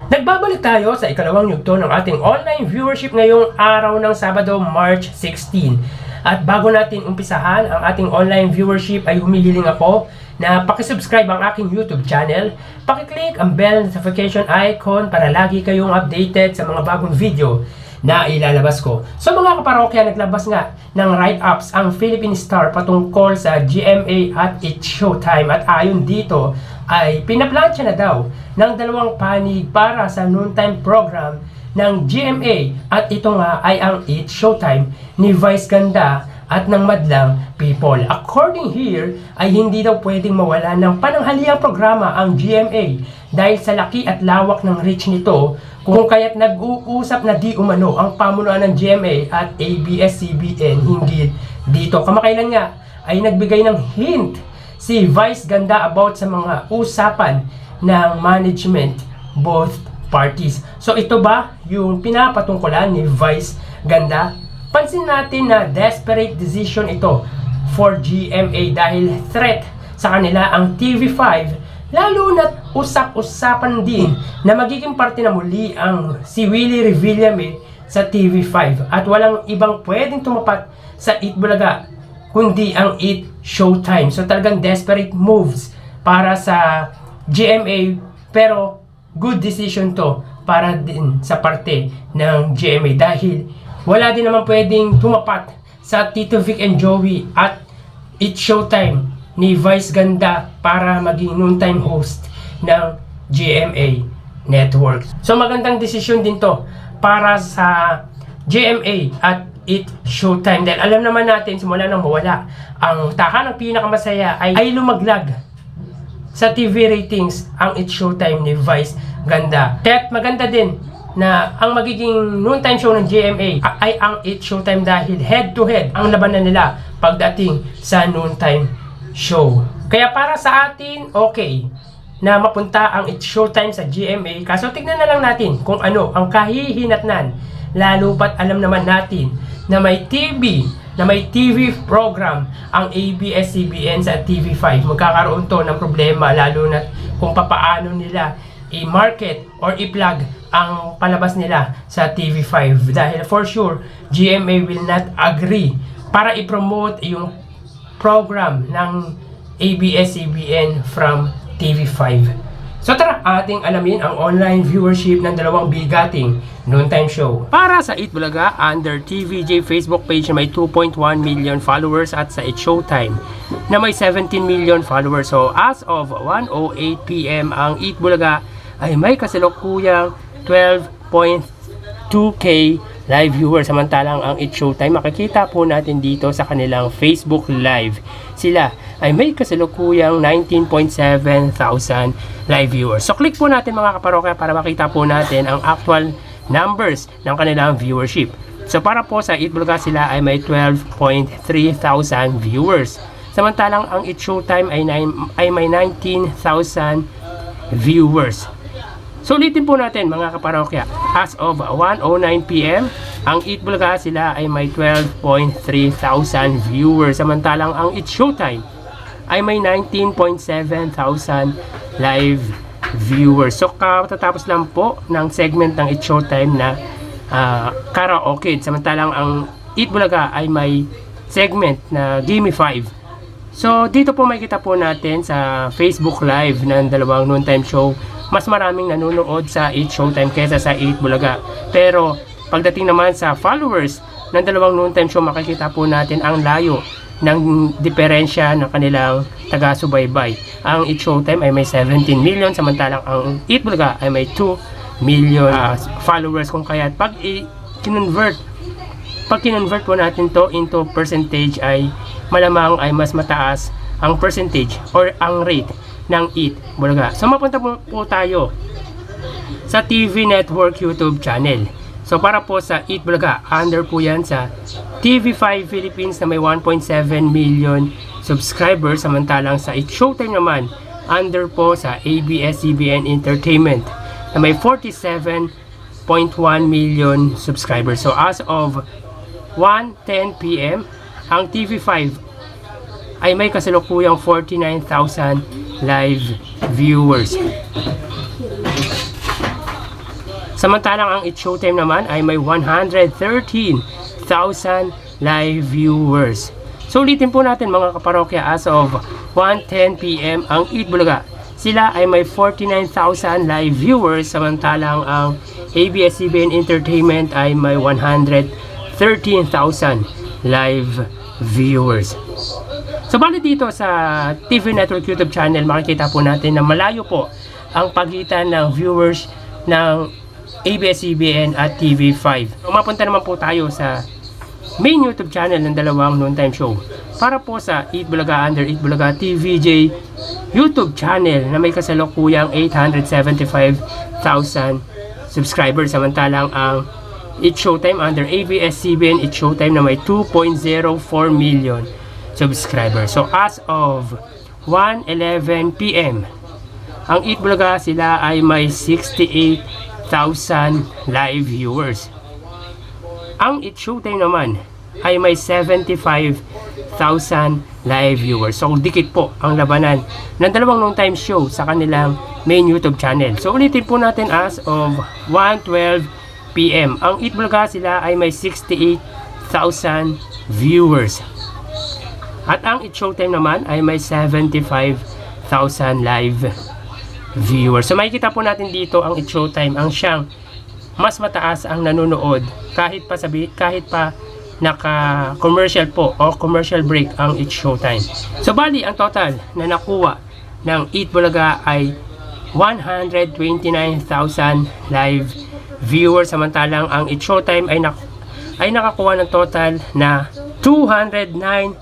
Nagbabalik tayo sa ikalawang yugto ng ating online viewership ngayong araw ng Sabado, March 16. At bago natin umpisahan ang ating online viewership ay humihiling ako na pakisubscribe ang aking YouTube channel, pakiclick ang bell notification icon para lagi kayong updated sa mga bagong video na ilalabas ko. So mga kaparokya, naglabas nga ng write-ups ang Philippine Star patungkol sa GMA at It's Showtime, at ayon dito ay pinaplansya na daw ng dalawang panig para sa noontime program ng GMA, at ito nga ay ang It's Showtime ni Vice Ganda at ng Madlang People. According here ay hindi daw pwedeng mawala ng pananghaliang programa ang GMA dahil sa laki at lawak ng reach nito, kung kaya't nag-uusap na di umano ang pamunuan ng GMA at ABS-CBN hinggil dito. Kamakailan nga ay nagbigay ng hint si Vice Ganda about sa mga usapan ng management both parties. So ito ba yung pinapatungkulan ni Vice Ganda? Pansin natin na desperate decision ito for GMA dahil threat sa kanila ang TV5, lalo na't usap-usapan din na magiging parte na muli ang si Willie Revillame sa TV5 at walang ibang pwedeng tumapat sa Eat Bulaga kundi ang Eat Showtime. So talagang desperate moves para sa GMA, pero good decision to para din sa parte ng GMA dahil wala din naman pwedeng tumapat sa Tito Vic and Joey at It's Showtime ni Vice Ganda para maging noontime host ng GMA Network. So magandang desisyon din to para sa GMA at It's Showtime dahil alam naman natin simula nang mawala ang tahanang pinakamasaya ay lumaglag sa TV ratings ang It's Showtime ni Vice Ganda. Kaya maganda din na ang magiging noontime show ng GMA ay ang It's Showtime dahil head to head ang labanan nila pagdating sa noontime show. Kaya para sa atin, okay na mapunta ang It's Showtime sa GMA. Kaso tignan na lang natin kung ano ang kahihinatnan, lalo pat alam naman natin na may TV program ang ABS-CBN sa TV5. Magkakaroon to ng problema lalo na kung papaano nila i-market or i-plug ang palabas nila sa TV5 dahil for sure GMA will not agree para i-promote yung program ng ABS-CBN from TV5. So tara, ating alamin ang online viewership ng dalawang bigating noontime show. Para sa Eat Bulaga, under TVJ Facebook page na may 2.1 million followers at sa It's Showtime na may 17 million followers. So as of 1:08 PM ang Eat Bulaga ay may kasalukuyang 12.2k live viewers, samantalang ang It's Showtime makikita po natin dito sa kanilang Facebook Live. Sila ay may kasalukuyang 19.7 thousand live viewers. So click po natin mga kaparokya para makita po natin ang actual numbers ng kanilang viewership. So para po sa Eat Bulaga sila ay may 12.3 thousand viewers. Samantalang ang It's Showtime ay may 19,000 viewers. So ulitin po natin mga kaparokya, as of 1:09 PM, ang Eat Bulaga sila ay may 12.3 thousand viewers. Samantalang ang It's Showtime ay may 19.7 thousand live viewers. So katatapos lang po ng segment ng It's Showtime na karaoke. Samantalang ang Eat Bulaga ay may segment na Gimme 5. So dito po makikita po natin sa Facebook Live ng dalawang noontime show, mas maraming nanonood sa It's Showtime kaysa sa Eat Bulaga. Pero pagdating naman sa followers ng dalawang noontime show, makikita po natin ang layo ng diferensya ng kanilang taga-subaybay. Ang It's Showtime ay may 17 million, samantalang ang Eat Bulaga ay may 2 million followers. Kung kaya pag kinonvert po natin to into percentage ay malamang ay mas mataas ang percentage or ang rate ng Eat Bulaga. So mapunta po tayo sa TV Network YouTube channel. So para po sa Eat Bulaga, under po yan sa TV5 Philippines na may 1.7 million subscribers, samantalang sa It's Showtime naman under po sa ABS-CBN Entertainment na may 47.1 million subscribers. So as of 1:10 PM, ang TV5 ay may kasalukuyang 49,000 live viewers. Samantalang ang It's Showtime naman ay may 113,000 live viewers. So ulitin po natin mga kaparokya, as of 1:10 PM ang Eat Bulaga, sila ay may 49,000 live viewers, samantalang ang ABS-CBN Entertainment ay may 113,000 live viewers. So bali dito sa TV Network YouTube channel, makikita po natin na malayo po ang pagitan ng viewers ng ABS-CBN at TV5. So, mapunta naman po tayo sa main YouTube channel ng dalawang noontime show para po sa Eat Bulaga under Eat Bulaga TVJ YouTube channel na may kasalukuyang 875,000 subscribers, samantalang ang It's Showtime under ABS-CBN It's Showtime na may 2.04 million subscribers. So as of 1:11 PM ang Eat Bulaga, sila ay may 68,000 live viewers. Ang It's Showtime naman ay may 75,000 live viewers. So dikit po ang labanan ng dalawang noontime show sa kanilang main YouTube channel. So ulitin po natin, as of 1:12 PM ang Eat Bulaga, sila ay may 68,000 viewers. At ang It's Showtime naman ay may 75,000 live viewers. So makikita po natin dito ang It's Showtime ang siyang mas mataas ang nanonood kahit pa naka-commercial po o commercial break ang It's Showtime. So bali ang total na nakuha ng Eat Bulaga ay 129,000 live viewers, samantalang ang It's Showtime ay nakakuha ng total na 209,000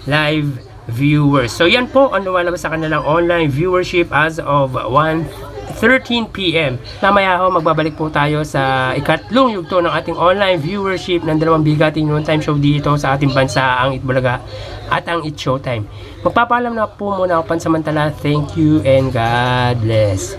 live viewers. So yan po ang lumalabas sa kanilang online viewership as of 1:13 PM. Mamaya ho magbabalik po tayo sa ikatlong yugto ng ating online viewership ng dalawang bigating noontime show dito sa ating bansa, ang Eat Bulaga at ang It's Showtime. Magpapaalam na po muna ako pansamantala. Thank you and God bless.